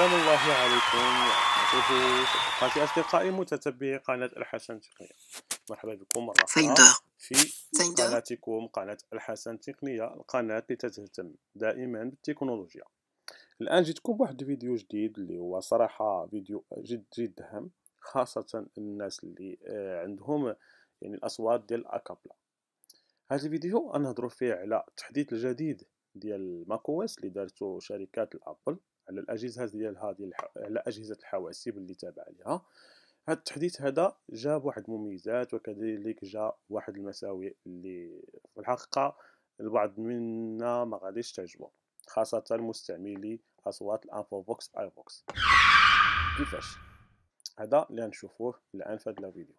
سلام الله عليكم ورحمته. أخواتي أصدقائي متتبعي قناة الحسن تقنية، مرحبا بكم مرة أخرى في قناتكم قناة الحسن تقنية، القناة التي تهتم دائما بالتكنولوجيا. الآن جيتكم بواحد الفيديو جديد اللي هو صراحة فيديو جد هام، خاصة الناس اللي عندهم يعني الأصوات ديال الأكابلا. هذا الفيديو نهضروا فيه على التحديث الجديد ديال ماكوس اللي دارته شركات الابل على الاجهزه ديالها على اجهزه الحواسيب اللي تابعه لها. هذا التحديث هذا جاب واحد المميزات وكذلك جاء واحد المساوئ اللي في الحقيقه البعض منا ما غاديش تعجبه، خاصه مستعملي اصوات الانفوفوكس ايفوكس. كيفاش؟ هذا اللي غنشوفوه الان في هذا الفيديو.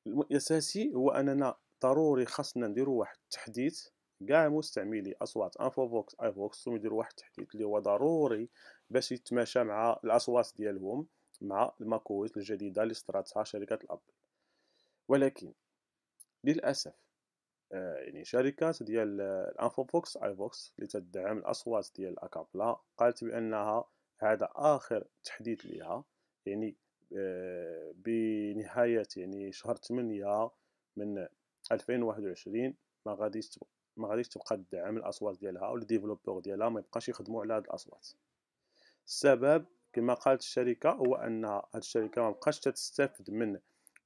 الاساسي هو اننا ضروري خاصنا نديرو واحد التحديث، كاع مستعملي اصوات انفوفوكس ايفوكس يديروا واحد التحديث اللي هو ضروري باش يتماشى مع الاصوات ديالهم مع الماكوس الجديده اللي صدرتها شركه الابل. ولكن للاسف يعني شركات ديال الانفوفوكس ايفوكس اللي تدعم الاصوات ديال الاكابلا قالت بانها هذا اخر تحديث ليها، يعني بنهايه يعني شهر 8 من 2021 ما غاديش تبقى تدعم الاصوات ديالها، ولا ديفلوبور ديالها ما يبقاش يخدموا على هاد الاصوات. السبب كما قالت الشركه هو ان هاد الشركه ما بقاش تستافد من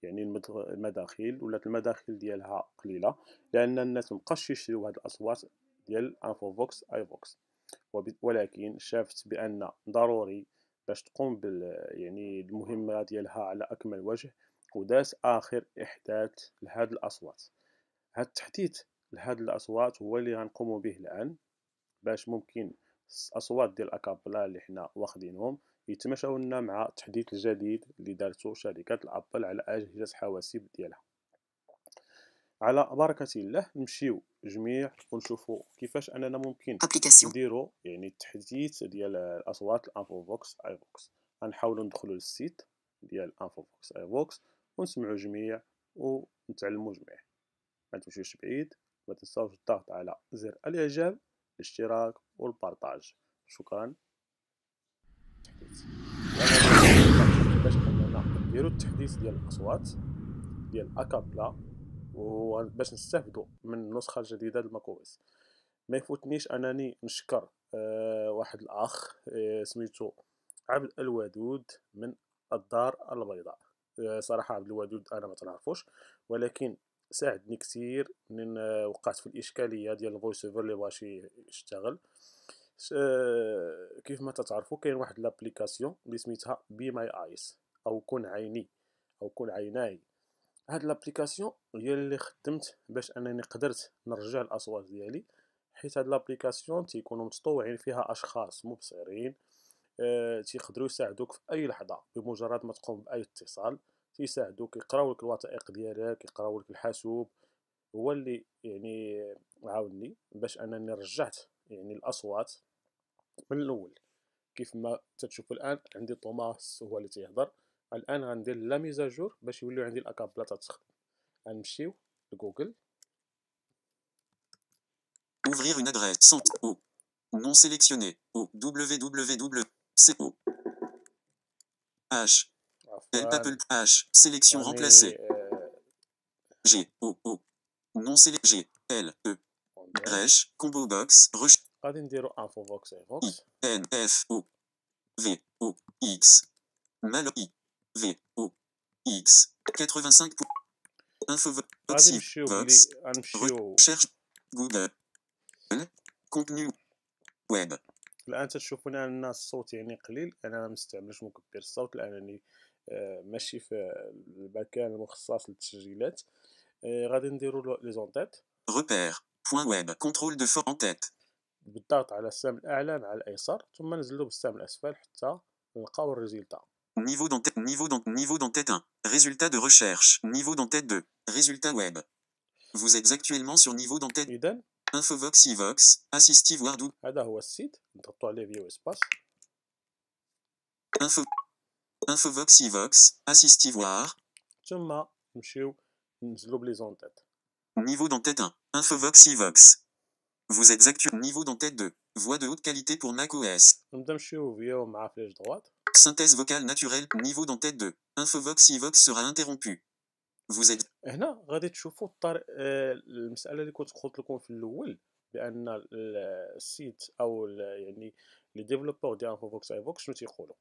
يعني المداخيل، ولات المداخيل ديالها قليله لان الناس ما بقاش يشريو هاد الاصوات ديال انفوفوكس ايفوكس. ولكن شافت بان ضروري باش تقوم يعني المهمه ديالها على اكمل وجه، ودات اخر احداث لهاد الاصوات. هاد التحديث لهاد الاصوات هو اللي غنقوموا به الان باش ممكن الاصوات ديال الاكابلا اللي حنا واخدينهم يتماشاو لنا مع التحديث الجديد اللي دارته شركه الابل على اجهزه الحواسيب ديالها. على بركه الله نمشيو جميع ونشوفوا كيفاش اننا ممكن نديروا يعني التحديث ديال الاصوات الانفوفوكس ايفوكس. غنحاولوا ندخلوا للسيت ديال انفوفوكس ايفوكس ونسمعوا جميع ونتعلموا جميع. ما تمشيوش بعيد، ما تنساوش الضغط على زر الاعجاب، الاشتراك والبارطاج. شكرا. باش اننا نديروا التحديث ديال الاصوات ديال اكابلا وباش نستافدوا من النسخه الجديده للماكوس. ما يفوتنيش انني نشكر واحد الاخ سميتو عبد الودود من الدار البيضاء. صراحه عبد الودود انا ما تنعرفوش، ولكن ساعدني كثير من وقعت في الاشكاليه ديال الفويس اوفر اللي بغى يشتغل. كيف ما تتعرفوا كاين واحد لابليكاسيون اللي سميتها بي ماي ايس او كون عيني او كون عيناي. هاد لابليكاسيون هي اللي خدمت باش انني قدرت نرجع الاصوات ديالي، حيت هاد لابليكاسيون تيكونوا متطوعين فيها اشخاص مبصرين تيقدروا يساعدوك في اي لحظه بمجرد ما تقوم باي اتصال. تيساعدوك يقراو لك الوثائق ديالك، يقراو لك الحاسوب. هو اللي يعني عاوني باش انني رجعت يعني الاصوات من الاول. كيف ما تتشوفوا الان عندي توماس هو اللي تيهضر. الان غندير لا ميزاجور باش يوليو عندي الاكابلا تتخدم. غنمشيو لجوجل. Ouvrir une adresse sans O. Non sélectionné. O. www.co. H. L. Apple H. Sélection remplacée. G. O. O. Non sélectionné. G. L. E. Resh. Combo box. Rush. غادي نديرو انفوفوكس ايفوكس. N. F. O. V. O. X. Mal I. V. O. X. 85. Infovox. Cherche. Google. contenu web. الان تشوفون ان الصوت يعني قليل، انا ما مستعملش مكبر الصوت لانني ماشي في المكان المخصص للتسجيلات. غادي نديروا لي زونتيت. repère point web contrôle de fort en tête. بالضغط على السهم الاعلى مع الايسر ثم نزلوا بالسهم الاسفل حتى نلقاو الريزلت. Niveau d'entête 1. Résultat de recherche. Niveau d'entête 2. Résultat web. Vous êtes actuellement sur niveau d'entête. إذن Infovox Evox. Assistive Wardou. هذا هو السيت، نضغطوا عليه فيو اسباس. Infovox Evox. Assistive War. ثم نمشيو ننزلوا بلي زونتيت. Niveau d'entête 1. Infovox Evox. Vous êtes actuellement niveau d'entête 2. Voix de haute qualité pour macOS. Synthèse vocale naturelle. Niveau d'entête 2. Infovox Evox sera interrompu. Vous êtes. هنا غادي تشوفوا المسألة اللي كنت قلت لكم في الأول بأن السيت أو يعني لي ديفلوبور ديال انفوفوكس ايفوكس شنو تيقولوا.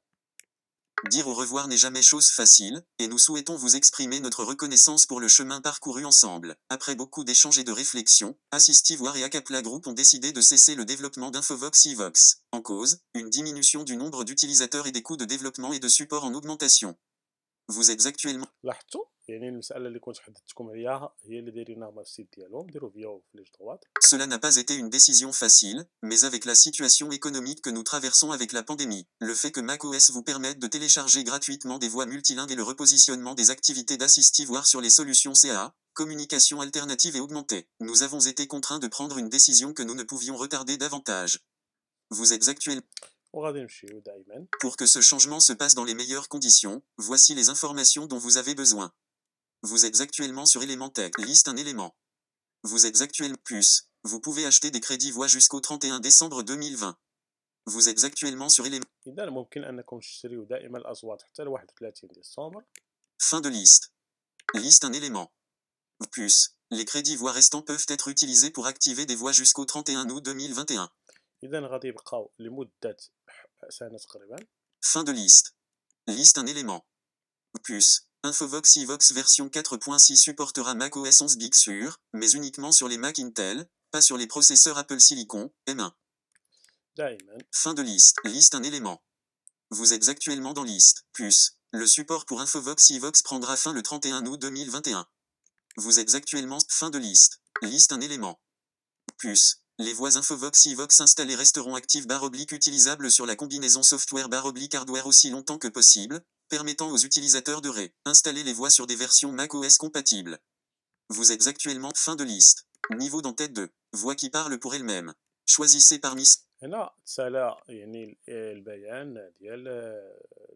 Dire au revoir n'est jamais chose facile, et nous souhaitons vous exprimer notre reconnaissance pour le chemin parcouru ensemble. Après beaucoup d'échanges et de réflexions, Assistivoire et Acapla Group ont décidé de cesser le développement d'Infovox Evox. En cause, une diminution du nombre d'utilisateurs et des coûts de développement et de support en augmentation. Vous êtes actuellement. لاحظتوا يعني المسألة اللي كنت حددتكم عليها هي اللي دايرينها مع السيت ديالهم ديروا فيا في ليج droite. Cela n'a pas été une décision facile, mais avec la situation économique que nous traversons avec la pandémie, le fait que macOS vous permette de télécharger gratuitement des voix multilingues et le repositionnement des activités d'Assistivoire sur les solutions CAA, communication alternative et augmentée, nous avons été contraints de prendre une décision que nous ne pouvions retarder davantage. Vous êtes actuellement. Pour que ce changement se passe dans les meilleures conditions, voici les informations dont vous avez besoin. Vous êtes actuellement sur Elementech. Liste un élément. Vous êtes actuellement plus. Vous pouvez acheter des crédits voix jusqu'au 31 décembre 2020. Vous êtes actuellement sur Elementech. Fin de liste. Liste un élément. Plus. Les crédits voix restants peuvent être utilisés pour activer des voix jusqu'au 31 août 2021. Fin de liste. Liste un élément. Plus. Infovox Evox version 4.6 supportera macOS 11 Big Sur, mais uniquement sur les Mac Intel, pas sur les processeurs Apple Silicon, M1. Fin de liste. Liste un élément. Vous êtes actuellement dans liste. Plus. Le support pour Infovox Evox prendra fin le 31 août 2021. Vous êtes actuellement. Fin de liste. Liste un élément. Plus. Les voix Infovox Evox installées resteront actives / utilisables sur la combinaison software / hardware aussi longtemps que possible, permettant aux utilisateurs de réinstaller les voix sur des versions macOS compatibles. Vous êtes actuellement. Fin de liste. Niveau d'entête 2. Voix qui parle pour elle-même. Choisissez parmi. هنا تسالى يعني البيان ديال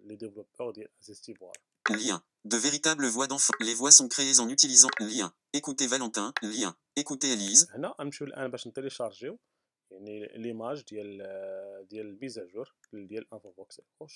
لي ديفلوبور ديال اسيستيفوار. Lien. De véritables voix d'enfants. Les voix sont créées en utilisant lien. Écoutez Valentin. Lien. Écoutez Elise. هنا غنمشيو الان باش نتيليشارجيو يعني ليماج ديال الميزاجور ديال انفوفوكس ايفوكس.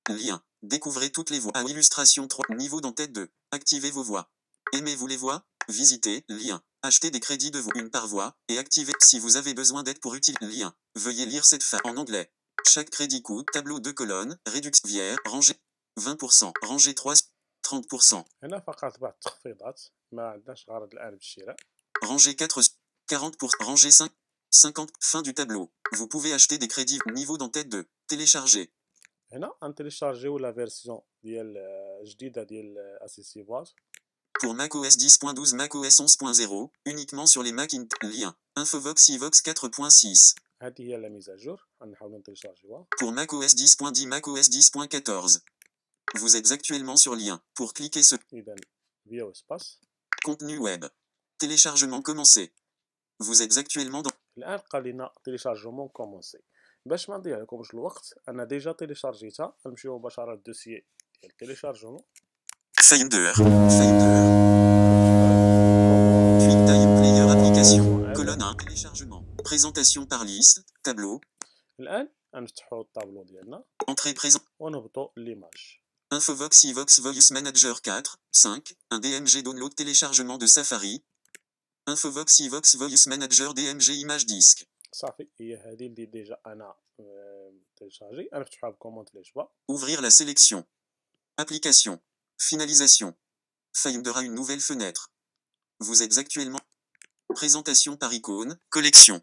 Lien. Découvrez toutes les voix. À illustration 3. Niveau d'entête 2. Activez vos voix. Aimez-vous les voix? Visitez. Lien. Achetez des crédits de voix une par voix et activez si vous avez besoin d'aide pour utiliser. Lien. Veuillez lire cette phrase en anglais. Chaque crédit coûte tableau 2 colonnes, réduction vierge, rangée 20%, rangée 3, 30%. هنا فقط بعض التخفيضات ما عندناش غرض الان بالشراء. Rangée 4, 40%, rangée 5, 50, fin du tableau. Vous pouvez acheter des crédits niveau d'entête 2. Télécharger. هنا غنتيليشارجيو لا فيرسيون ديال جديده ديال اسيستيفوار. Pour macOS 10.12 macOS 11.0, uniquement sur les Mac Intel. Lien. Infovox Evox 4.6. هذه هي لا ميزاجور غنحاولوا نتيليشارجيوها. Pour macOS 10.10 macOS 10.14. Vous êtes actuellement sur lien. Pour cliquer ce. إذا فيا espace. Contenu web. Téléchargement commencé. Vous êtes actuellement dans. الآن قال لنا téléchargement commencé. باش ما نضيع لكمش الوقت أنا ديجا تيليشارجيتها غنمشيو مباشرة للدوسيي ديال téléchargement. Finder. QuickTime Player application. Colonne 1. Téléchargement. Présentation par liste. Tableau. الآن غنفتحو الطابلو ديالنا. Entrée présent. ونهبطو l'image. Infovox Evox Voice Manager 4, 5, un DMG download téléchargement de Safari. Infovox Evox Voice Manager DMG image disque. صافي هي هذه اللي ديجا أنا تيليشارجي غنفتحوها بكوموند لي جوا. Ouvrir la sélection. Application. Finalisation. Finder a une nouvelle fenêtre. Vous êtes actuellement. Présentation par icône. Collection.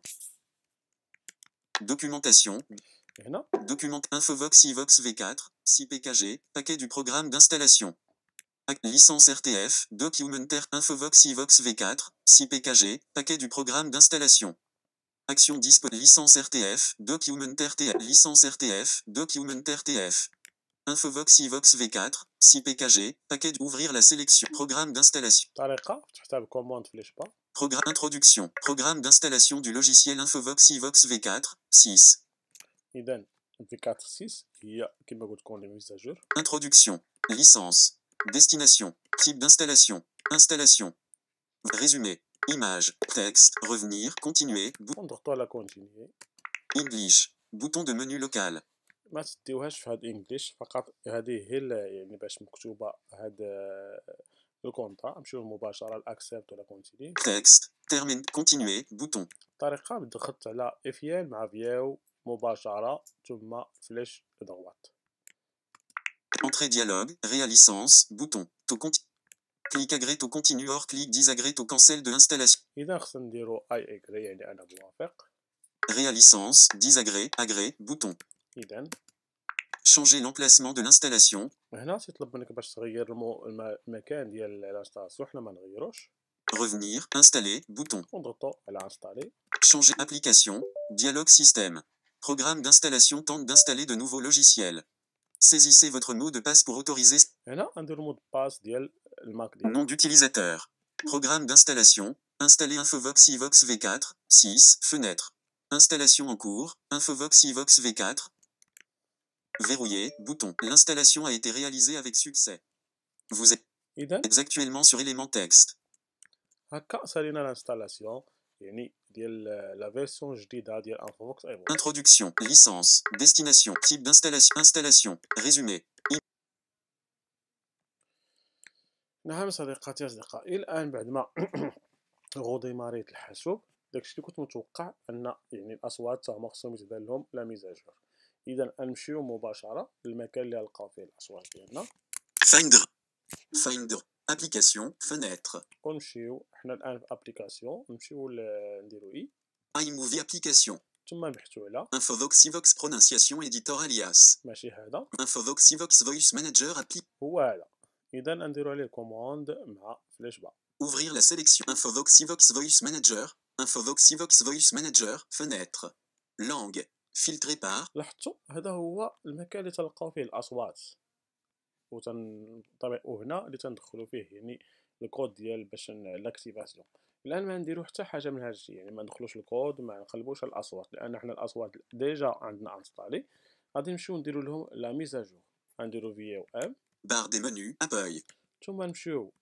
Documentation. Document Infovox Evox V4, 6 PKG, paquet du programme d'installation. Licence RTF, Documenter Infovox Evox V4, 6 PKG, paquet du programme d'installation. Action dispo licence RTF, Documenter TF, licence RTF, Documenter TF. Infovox Evox V4, 6 PKG, paquet ouvrir la sélection. Programme d'installation. Programme introduction. Programme d'installation du logiciel Infovox Evox V4, 6. إذا V4 6 هي كما قلت لكم لي ميزاجور. Introduction. Licence. Destination. Type d'installation. Installation. Résumé. Image. Texte. Revenir. Continuer. نضغطوا على continuer. English. Bouton de menu local. ما تديوهاش في هاد انجليش فقط، هذه هي يعني باش مكتوبه هاد الكونطرا. نمشيو مباشره لاكسبت ولا كونتيني. Texte. Termine. Continuer. Bouton. الطريقه ضغطت على افيال مع فياو مباشره ثم فلاش دغوات. Entrée dialogue. Réalisance. Bouton. Clic agree to continue or clic disagree to cancel de l'installation. اذا خصنا نديرو اي اجري يعني انا موافق. Réalisance. Disagree. Agree. Bouton. اذا Changer l'emplacement de l'installation. هنا تيطلب منك باش تغير المكان ديال الانستالاسيون، حنا ما نغيروش. Revenir. Installer. Bouton. ونضغطو على انستالي. Changer application. Dialogue système. Programme d'installation tente d'installer de nouveaux logiciels. Saisissez votre mot de passe pour autoriser. هنا نديرو مود باس ديال الماك ديالنا. Nom d'utilisateur. Programme d'installation. Installer Infovox Evox V4. 6. Fenêtre. Installation en cours. Infovox Evox V4. Verrouillé. Bouton. L'installation a été réalisée avec succès. Vous êtes actuellement sur élément texte. هكا سالينا الانستالاسيون يعني ديال لا فيرسيون جديده ديال انفوفوكس ايفوكس. Introduction. Licence. Destination. Type d'installation. Installation. Résumé. نعم صديقاتي أصدقائي، الآن بعد ما غوديماريت الحاسوب داكشي اللي كنت متوقع أن يعني الأصوات هما خصهم يتبان لهم لا ميزاجور. إذا نمشيو مباشرة للمكان اللي غنلقاو فيه الأصوات ديالنا. Finder. Application. Fenêtre. ونمشيو حنا الآن في أبليكاسيون، نمشيو نديرو iMovie Application. ثم نبحثو على Infovox Evox Prononciation Editor Alias. ماشي هذا، Infovox Evox Voice Manager Appli. هو هذا. إذا نديرو عليه كوموند مع فلاش با. Ouvrir la sélection. Infovox Evox Voice Manager. Infovox Evox Voice Manager. Fenêtre. Langue. Filtré par. لاحظتوا هذا هو المكان اللي تلقاو فيه الأصوات، وطبعا هنا اللي تندخلوا فيه يعني الكود ديال باش لاكتيفاسيون. الان ما نديرو حتى حاجه من هذا الشيء، يعني ما ندخلوش الكود، ما نقلبوش على الاصوات، لان حنا الاصوات ديجا عندنا انستالي. غادي نمشيو نديرو لهم لا ميزاجور. غنديرو في او ام Barre des menus. Appuie. ثم نمشيو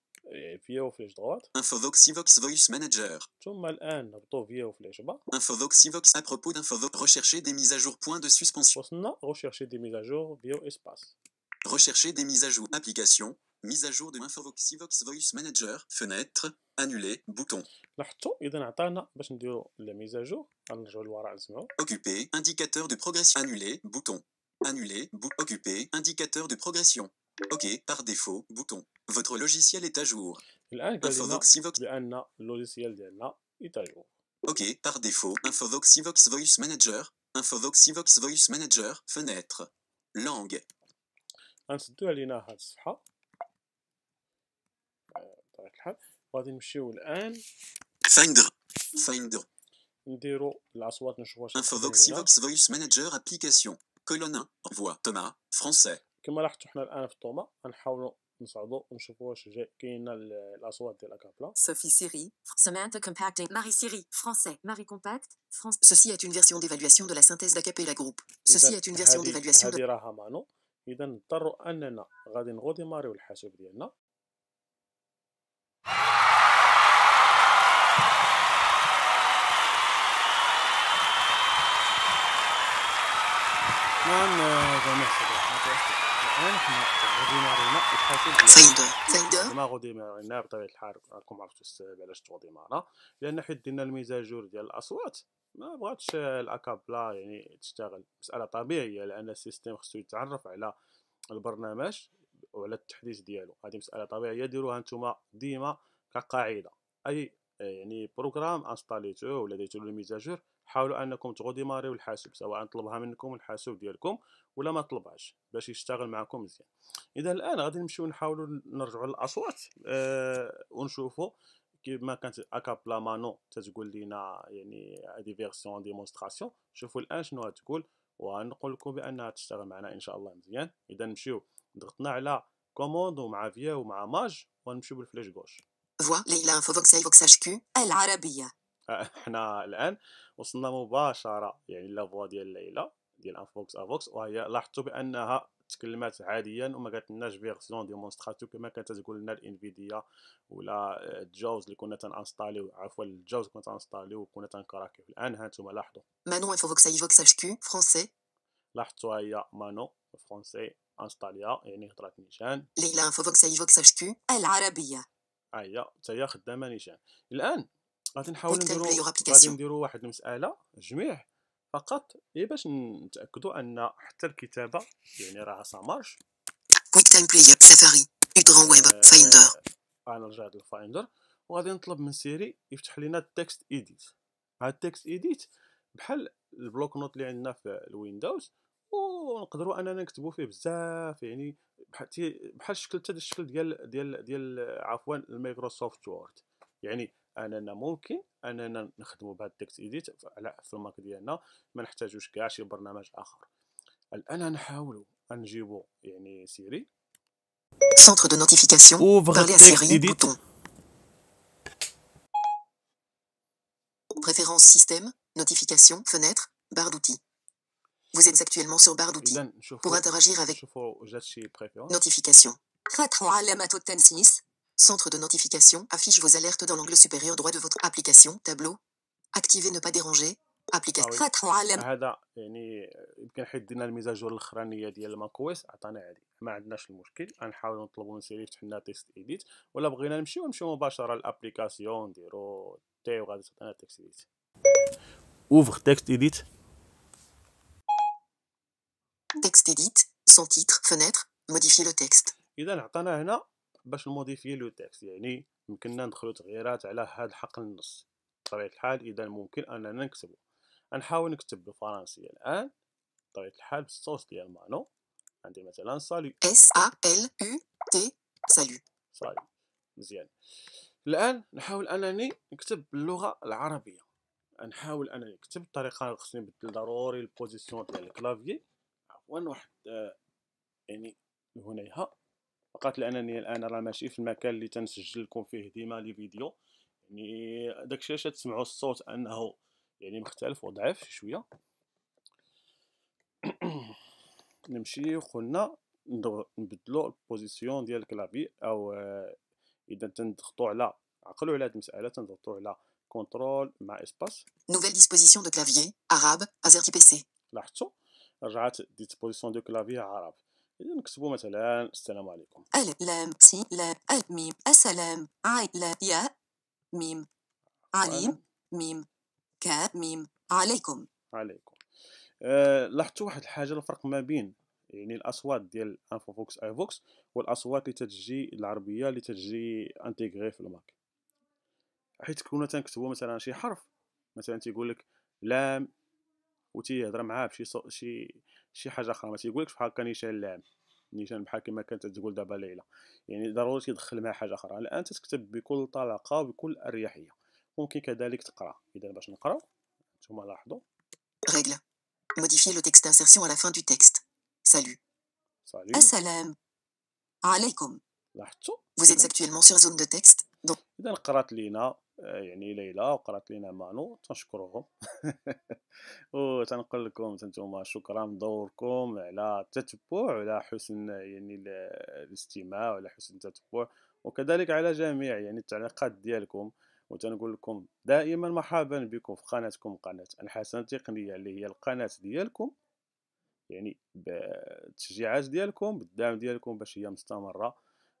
في او فلاش دروات. Infovox Evox Voice Manager. ثم الان نهبطو في او فلاش با. Infovox Evox à propos d'Infovox. Rechercher des mises à jour. Point de suspension. وصلنا ريشيرشي دي ميزاجور في او اسباس. Rechercher des mises à jour. Application. Mise à jour de Infovox Evox Voice Manager. Fenêtre. Annuler. Bouton. لاحظتوا اذا عطانا باش نديرو لا ميزاجور. غنرجعو للوراء نسمعو. Occuper. Indicateur de progression. Annuler. Bouton. Annuler. Occuper. Indicateur de progression. OK. Par défaut. Bouton. Votre logiciel est à jour. الان قال لنا بان اللوجيسيال ديالنا يتاجور. OK. Par défaut. Infovox Evox Voice Manager. Infovox Evox Voice Manager. Fenêtre. Langue. غنسدو علينا هاد الصفحه بطبيعه الحال. غادي نمشيو الان Finder. نديرو الاصوات نشوفو واش Infovox Evox Voice Manager Application. Colonne 1. Voix. Thomas. Français. كما لاحظتوا حنا الان في طوما غنحاولوا نصعدوا ونشوفوا واش كاينه الاصوات ديال اكابلا. Sophie Siri. Samantha Compacting. Marie Siri. Français. Marie Compact. France. Ceci est une version d'évaluation de la synthèse d'Acapella Group. Ceci est une version d'évaluation de... هذه راها مانو. اذا نضطروا اننا غادي نغوديماريو الحاسوب ديالنا. نعم جميع صديقاتي، الان حنا غوديمارينا الحاسوب ديالنا. ما غوديمارينا بطبيعه الحال راكم عرفتوا السبب علاش تغوديمارنا، لان حيت درنا الميزاجور ديال الاصوات ما بغاتش الاكابلا يعني تشتغل. مساله طبيعيه لان السيستم خصو يتعرف على البرنامج وعلى التحديث ديالو. هذه مساله طبيعيه ديروها نتوما ديما كقاعده. اي يعني بروغرام انستاليتوه ولا درتو له الميزاجور، حاولوا انكم تغوديماريو الحاسوب، سواء طلبها منكم الحاسوب ديالكم ولا ما طلبهاش، باش يشتغل معكم مزيان. اذا الان غادي نمشيو نحاولوا نرجعوا للاصوات ونشوفوا كيما كانت اكابلا مانو تتقول لنا يعني هذه فيرسيون ديمونستراسيون. شوفوا الان شنو تقول، ونقول لكم بانها تشتغل معنا ان شاء الله مزيان. اذا نمشيو ضغطنا على كوموند ومع فيا ومع ماج ونمشيو بالفلاش غوش. فوا ليلى انفوفوكس ايفوكس اتش كيو العربيه. احنا الان وصلنا مباشره يعني لا فوا ديال ليلى ديال انفوكس افوكس، وهي لاحظتوا بانها تكلمات عاديا وما قالت لناش فيرسيون ديمونستراتيف كما كانت تقول لنا الانفيديا ولا الجوز اللي كنا تنانستاليو، عفوا الجوز كنا تنانستاليو وكنا تنكراكيو. الان هانتوما لاحظوا Manon Infovox iVox HQ français. لاحظتوا هي مانو فرونسي انستاليا يعني هضرات نيشان. ليلى Infovox iVox HQ العربية. هي حتى هي خدامه نيشان. الان غادي نحاولوا غادي نديروا واحد المساله جميع فقط باش نتاكدوا ان حتى الكتابه يعني راه سامارش. كويك تايم بلاي اب سفاري ادغام ويب فايندر. انا رجعت للفايندر وغادي نطلب من سيري يفتح لنا التكست ايديت. هاد التكست ايديت بحال البلوك نوت اللي عندنا في الويندوز ونقدروا اننا نكتبوا فيه بزاف يعني بحال الشكل حتى الشكل ديال عفوا المايكروسوفت وورد. يعني اننا ممكن اننا نخدموا بهذا التكست ايديت في الماك ديالنا ما نحتاجوش كاع شي برنامج اخر. الان نحاولوا نجيبوا يعني سيري Centre de notification. Parler à Siri. Bouton. Préférences système. Notification. Fenêtre. Barre d'outils. Vous êtes actuellement sur barre d'outils. Pour interagir avec. Notification. فتح علامة التنسيس. Centre de notification. Affiche vos alertes dans l'angle supérieur droit de votre application. Tableau. Activer ne pas déranger. Application. فتح علامة. هذا يعني يمكن حيت درنا الميزاجور الاخرانيه ديال الماكويس عطانا عادي ما عندناش المشكل. غنحاولوا نطلبوا من سيري يفتح لنا تكست ايديت ولا بغينا نمشيو مباشره للابليكاسيون نديرو تي وغادي تعطينا تكست ايديت. اوفر تكست ايديت. Texte edit. Sans titre. Fenêtre. Modifier le texte. اذا عطانا هنا باش نموديفي لو تكست يعني يمكننا ندخلوا تغييرات على هذا الحق النص. بطبيعه الحال اذا ممكن اننا نكتبوا. غنحاول نكتب بالفرنسيه الان بطبيعه الحال بالصوص ديال مانو. عندي مثلا سالو SALUT. سالو. مزيان. الان نحاول انني نكتب باللغه العربيه. نحاول انني نكتب بطريقه خصني نبدل ضروري البوزيسيون ديال الكلافيي عفوا واحد يعني هنايا فقط لانني الان راه ماشي في المكان اللي تنسجل لكم فيه ديما لي فيديو يعني داكشي علاش تسمعوا الصوت انه يعني مختلف وضعيف شويه. نمشي وقلنا نبدلوا البوزيسيون ديال الكلافي او اذا تنضغطوا على عقلوا على هذه المساله تنضغطوا على كنترول مع اسباس. Nouvelle disposition de clavier arabe AZERTY-PC. لاحظتوا رجعت ديسبوزيسيون دو كلافي عرب. اذا نكتبوا مثلا السلام عليكم. الف لام سين لام ميم السلام عين لا يا ميم عليم ميم كاف ميم عليكم. لاحظتوا واحد الحاجه الفرق ما بين يعني الاصوات ديال انفوفوكس ايفوكس والاصوات اللي تتجي العربيه اللي تتجي انتيغري في الماك. حيت كنا تنكتبوا مثلا شي حرف مثلا تيقول لك لام وتيهضر معاه بشي شي حاجه اخرى ما تيقولكش بحال هكا نيشان لام نيشان بحال كما كانت تقول دابا ليلى يعني ضروري تدخل معاه حاجه اخرى. الان تكتب بكل طلاقه وبكل اريحيه. ممكن كذلك تقرا. اذا باش نقراو نتوما لاحظوا Règle. Modifier le texte d'insertion à la fin du texte. Salut. Assalam. Alaykoum. Vous êtes actuellement sur zone de texte. Donc... إذا قرات لينا يعني ليلى وقرات لينا مانو تنشكرهم وتنقول لكم انتم شكرا بدوركم على التتبع وعلى حسن يعني الاستماع وعلى حسن التتبع وكذلك على جميع يعني التعليقات ديالكم. وتنقول لكم دائما مرحبا بكم في قناتكم قناة الحسن التقنية اللي هي القناة ديالكم يعني بالتشجيعات ديالكم بالدعم ديالكم باش هي مستمرة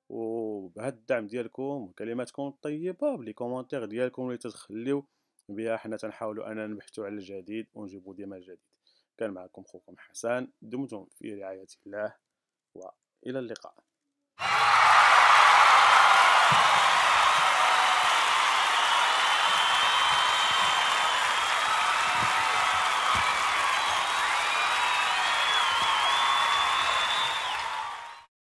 وبهذا الدعم ديالكم وكلماتكم الطيبة بلي كومونتير ديالكم اللي تتخليو بها حنا تنحاولوا اننا نبحثوا على الجديد ونجيبوا ديما الجديد. كان معكم خوكم حسن. دمتم في رعاية الله والى اللقاء.